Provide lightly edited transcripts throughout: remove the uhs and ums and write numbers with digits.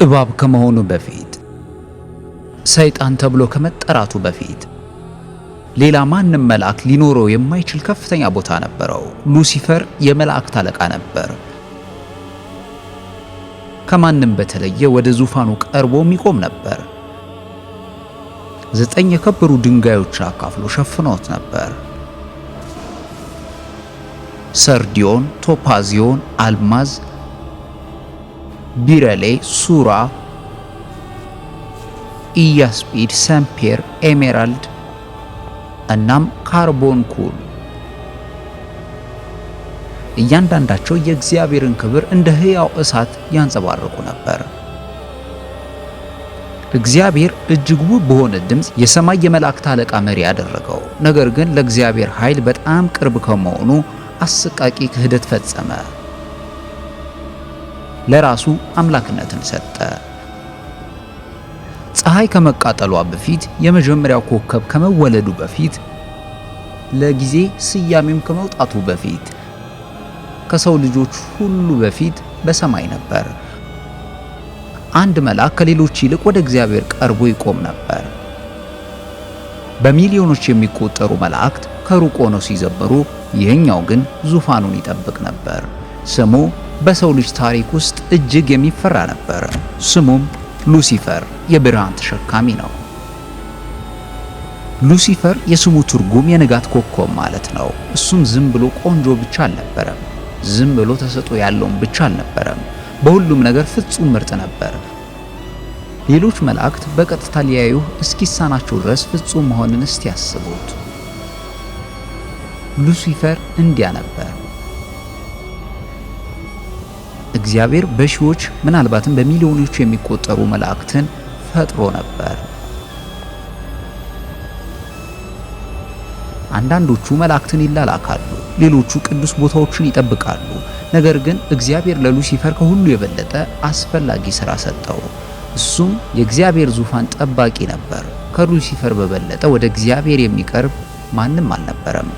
እባብ ከመሆኑ በፊት ሰይጣን ተብሎ ከመጠራቱ በፊት ሌላ ማንም መልአክ ሊኖረው የማይችል ከፍተኛ ቦታ ነበረው። ሉሲፈር የመላእክት አለቃ ነበር። ከማንም በተለየ ወደ ዙፋኑ ቀርቦ የሚቆም ነበር። 9 የከበሩ ድንጋዮች አካፍሎ ሸፍኖት ነበር። ሰርዲዮን፣ ቶፓዚዮን፣ አልማዝ፣ ቢረሌ፣ ሱራ፣ ኢያስጲድ፣ ሰምፔር፣ ኤሜራልድ እናም ካርቦንኩል እያንዳንዳቸው የእግዚአብሔርን ክብር እንደ ሕያው እሳት ያንጸባርቁ ነበር። እግዚአብሔር እጅግ ውብ በሆነ ድምፅ የሰማይ የመላእክት አለቃ መሪ ያደረገው። ነገር ግን ለእግዚአብሔር ኃይል በጣም ቅርብ ከመሆኑ አሰቃቂ ክህደት ፈጸመ። ለራሱ አምላክነትን ሰጠ። ፀሐይ ከመቃጠሏ በፊት፣ የመጀመሪያው ኮከብ ከመወለዱ በፊት፣ ለጊዜ ስያሜም ከመውጣቱ በፊት፣ ከሰው ልጆች ሁሉ በፊት በሰማይ ነበር። አንድ መልአክ ከሌሎች ይልቅ ወደ እግዚአብሔር ቀርቦ ይቆም ነበር። በሚሊዮኖች የሚቆጠሩ መላእክት ከሩቅ ሆነው ሲዘምሩ፣ ይህኛው ግን ዙፋኑን ይጠብቅ ነበር። ስሙ በሰው ልጅ ታሪክ ውስጥ እጅግ የሚፈራ ነበር። ስሙም ሉሲፈር የብርሃን ተሸካሚ ነው። ሉሲፈር የስሙ ትርጉም የንጋት ኮከብ ማለት ነው። እሱም ዝም ብሎ ቆንጆ ብቻ አልነበረም። ዝም ብሎ ተሰጥኦ ያለውም ብቻ አልነበረም። በሁሉም ነገር ፍጹም ምርጥ ነበር። ሌሎች መላእክት በቀጥታ ሊያዩህ እስኪሳናቸው ድረስ ፍጹም መሆንን እስቲ ያስቡት። ሉሲፈር እንዲያ ነበር። እግዚአብሔር በሺዎች ምናልባትም በሚሊዮኖች የሚቆጠሩ መላእክትን ፈጥሮ ነበር። አንዳንዶቹ መላእክትን ይላላካሉ፣ ሌሎቹ ቅዱስ ቦታዎችን ይጠብቃሉ። ነገር ግን እግዚአብሔር ለሉሲፈር ከሁሉ የበለጠ አስፈላጊ ሥራ ሰጠው። እሱም የእግዚአብሔር ዙፋን ጠባቂ ነበር። ከሉሲፈር በበለጠ ወደ እግዚአብሔር የሚቀርብ ማንም አልነበረም።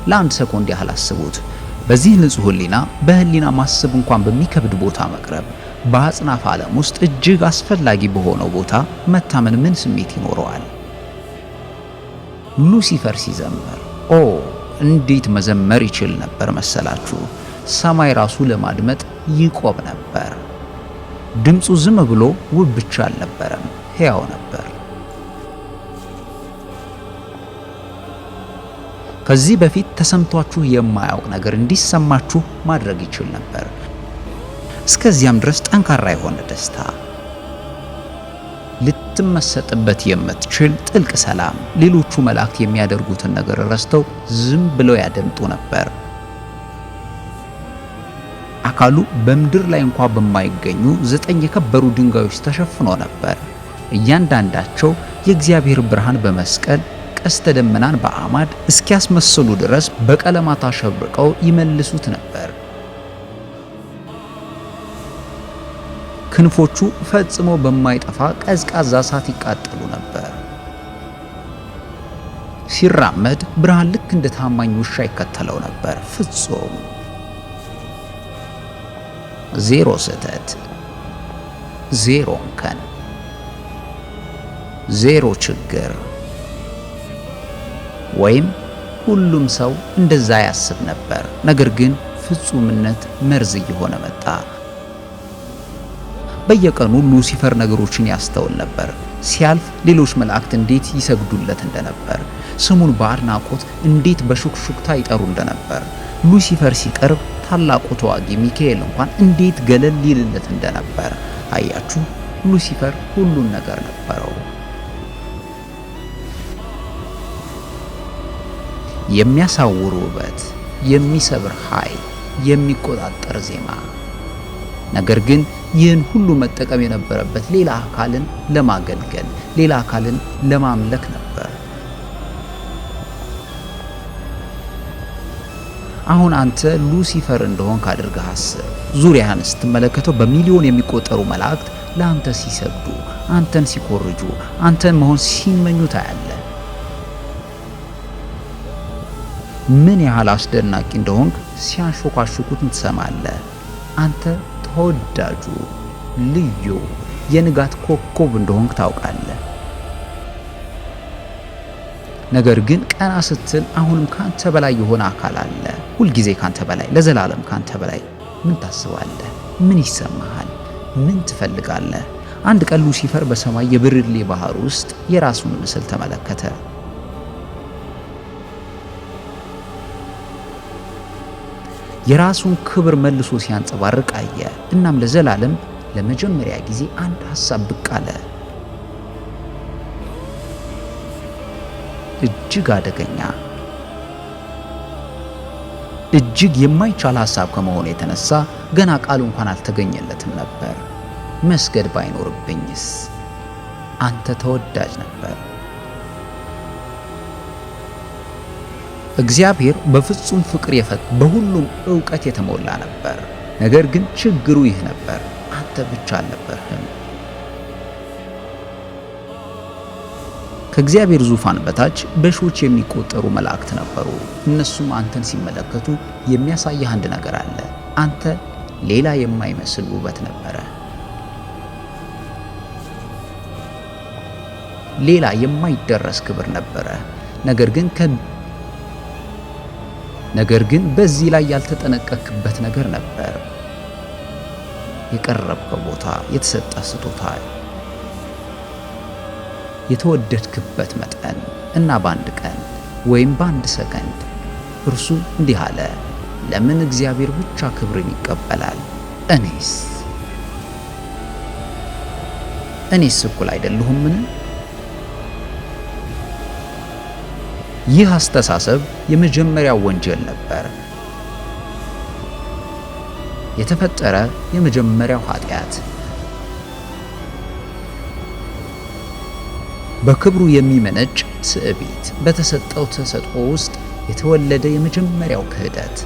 ለአንድ ሰኮንድ ያህል አስቡት። በዚህ ንጹሕ ሕሊና በሕሊና ማሰብ እንኳን በሚከብድ ቦታ መቅረብ፣ በአጽናፈ ዓለም ውስጥ እጅግ አስፈላጊ በሆነው ቦታ መታመን ምን ስሜት ይኖረዋል? ሉሲፈር ሲዘምር እንዴት መዘመር ይችል ነበር መሰላችሁ? ሰማይ ራሱ ለማድመጥ ይቆም ነበር። ድምፁ ዝም ብሎ ውብ ብቻ አልነበረም፣ ሕያው ነበር። ከዚህ በፊት ተሰምቷችሁ የማያውቅ ነገር እንዲሰማችሁ ማድረግ ይችል ነበር። እስከዚያም ድረስ ጠንካራ የሆነ ደስታ፣ ልትመሰጥበት የምትችል ጥልቅ ሰላም። ሌሎቹ መላእክት የሚያደርጉትን ነገር ረስተው ዝም ብለው ያደምጡ ነበር። አካሉ በምድር ላይ እንኳ በማይገኙ 9 የከበሩ ድንጋዮች ተሸፍኖ ነበር። እያንዳንዳቸው የእግዚአብሔር ብርሃን በመስቀል ቀስተ ደመናን በአማድ እስኪያስመስሉ ድረስ በቀለማት አሸብርቀው ይመልሱት ነበር። ክንፎቹ ፈጽሞ በማይጠፋ ቀዝቃዛ እሳት ይቃጠሉ ነበር። ሲራመድ ብርሃን ልክ እንደ ታማኝ ውሻ ይከተለው ነበር። ፍጹም ዜሮ ስህተት፣ ዜሮ እንከን፣ ዜሮ ችግር። ወይም ሁሉም ሰው እንደዛ ያስብ ነበር። ነገር ግን ፍጹምነት መርዝ እየሆነ መጣ። በየቀኑ ሉሲፈር ነገሮችን ያስተውል ነበር። ሲያልፍ ሌሎች መላእክት እንዴት ይሰግዱለት እንደነበር፣ ስሙን በአድናቆት እንዴት በሹክሹክታ ይጠሩ እንደነበር፣ ሉሲፈር ሲቀርብ ታላቁ ተዋጊ ሚካኤል እንኳን እንዴት ገለል ሊልለት እንደነበር አያችሁ። ሉሲፈር ሁሉን ነገር ነበረው። የሚያሳውር ውበት፣ የሚሰብር ኃይል፣ የሚቆጣጠር ዜማ። ነገር ግን ይህን ሁሉ መጠቀም የነበረበት ሌላ አካልን ለማገልገል፣ ሌላ አካልን ለማምለክ ነበር። አሁን አንተ ሉሲፈር እንደሆንክ አድርገህ አስብ። ዙሪያህን ስትመለከተው በሚሊዮን የሚቆጠሩ መላእክት ለአንተ ሲሰግዱ፣ አንተን ሲኮርጁ፣ አንተን መሆን ሲመኙ ታያለህ። ምን ያህል አስደናቂ እንደሆንክ ሲያንሾካሹኩት ትሰማለህ። አንተ ተወዳጁ፣ ልዩ የንጋት ኮከብ እንደሆንክ ታውቃለህ። ነገር ግን ቀና ስትል አሁንም ካንተ በላይ የሆነ አካል አለ። ሁልጊዜ ካንተ በላይ፣ ለዘላለም ካንተ በላይ። ምን ታስባለህ? ምን ይሰማሃል? ምን ትፈልጋለህ? አንድ ቀን ሉሲፈር በሰማይ የብርሌ ባህር ውስጥ የራሱን ምስል ተመለከተ። የራሱን ክብር መልሶ ሲያንጸባርቅ አየ። እናም ለዘላለም ለመጀመሪያ ጊዜ አንድ ሐሳብ ብቅ አለ። እጅግ አደገኛ፣ እጅግ የማይቻል ሐሳብ ከመሆኑ የተነሳ ገና ቃሉ እንኳን አልተገኘለትም ነበር። መስገድ ባይኖርብኝስ? አንተ ተወዳጅ ነበር። እግዚአብሔር በፍጹም ፍቅር በሁሉም ዕውቀት የተሞላ ነበር። ነገር ግን ችግሩ ይህ ነበር፣ አንተ ብቻ አልነበርህም። ከእግዚአብሔር ዙፋን በታች በሺዎች የሚቆጠሩ መላእክት ነበሩ። እነሱም አንተን ሲመለከቱ የሚያሳይህ አንድ ነገር አለ። አንተ ሌላ የማይመስል ውበት ነበረ። ሌላ የማይደረስ ክብር ነበረ። ነገር ግን በዚህ ላይ ያልተጠነቀቅበት ነገር ነበር። የቀረብከው ቦታ፣ የተሰጠ ስጦታ፣ የተወደድክበት መጠን እና በአንድ ቀን ወይም በአንድ ሰከንድ እርሱ እንዲህ አለ፣ ለምን እግዚአብሔር ብቻ ክብርን ይቀበላል? እኔስ እኩል አይደለሁምን? ይህ አስተሳሰብ የመጀመሪያው ወንጀል ነበር። የተፈጠረ የመጀመሪያው ኃጢአት። በክብሩ የሚመነጭ ትዕቢት፣ በተሰጠው ተሰጥኦ ውስጥ የተወለደ የመጀመሪያው ክህደት።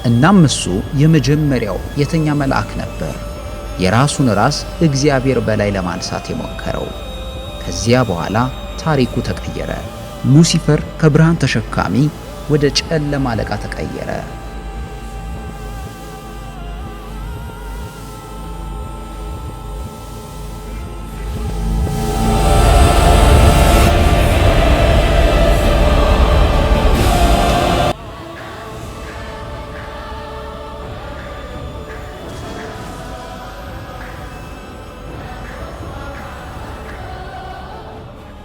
እናም እሱ የመጀመሪያው የተኛ መልአክ ነበር፣ የራሱን ራስ እግዚአብሔር በላይ ለማንሳት የሞከረው። ከዚያ በኋላ ታሪኩ ተቀየረ። ሉሲፈር ከብርሃን ተሸካሚ ወደ ጨለማ አለቃ ተቀየረ።